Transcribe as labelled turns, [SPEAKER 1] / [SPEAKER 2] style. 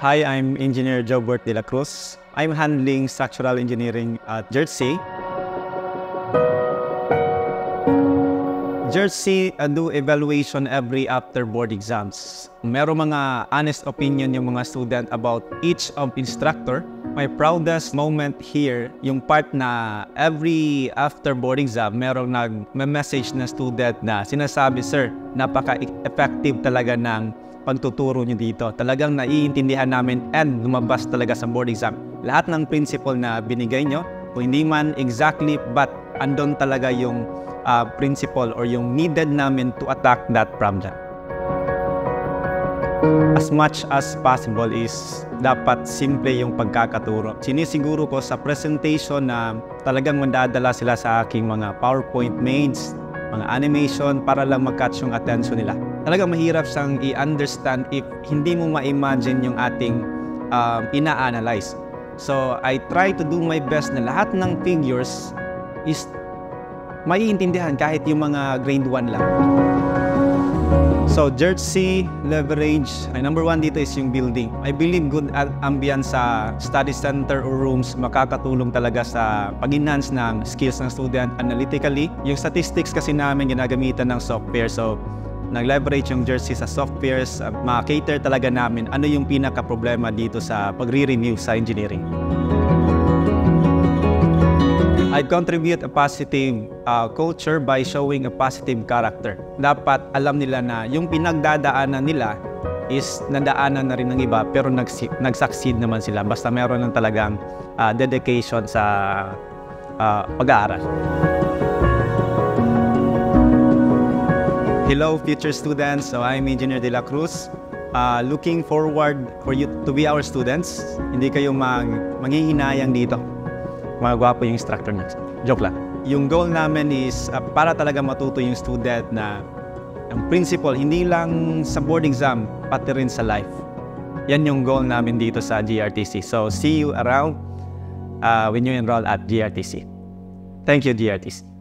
[SPEAKER 1] Hi, I'm Engineer Jobert de la Cruz. I'm handling structural engineering at Jersey. Jersey do evaluation every after board exams. Merong mga honest opinion yung mga student about each of instructor. My proudest moment here, yung part na every after board exam, merong nag-message na student na sinasabi, "Sir, napaka-effective talaga ng pagtuturo nyo dito. Talagang naiintindihan namin and lumabas talaga sa board exam. Lahat ng principle na binigay nyo, kung hindi man exactly, but andon talaga yung principle or yung needed namin to attack that problem." As much as possible is dapat simple yung pagkakaturo. Sinisiguro ko sa presentation na talagang mandadala sila sa aking mga PowerPoint mains, mga animation para lang mag-catch yung attention nila. Talagang mahirap siyang i-understand if hindi mo ma-imagine yung ating ina-analyze. So, I try to do my best na lahat ng figures is maiintindihan kahit yung mga grade 1 lang. So, Jersey leverage, number 1 dito is yung building. I believe good ambience sa study center or rooms makakatulong talaga sa pag-enhance ng skills ng student analytically. Yung statistics kasi namin ginagamitan ng software. So, nag-leverage yung Jersey sa softwares, ma-cater talaga namin ano yung pinaka-problema dito sa pagre-review sa engineering. I contribute a positive culture by showing a positive character. Dapat alam nila na yung pinagdadaanan nila is nadaanan na rin ng iba pero nag-succeed naman sila basta meron ng talagang dedication sa pag-aaral. Hello future students, so I'm Engineer de la Cruz. Looking forward for you to be our students. Hindi kayo manghihinayang dito. Mga gwapo yung instructor na. Joke lang. Yung goal namin is para talaga matuto yung student na ang principle, hindi lang sa board exam, pati rin sa life. Yan yung goal namin dito sa GRTC. So, see you around when you enroll at GRTC. Thank you, GRTC.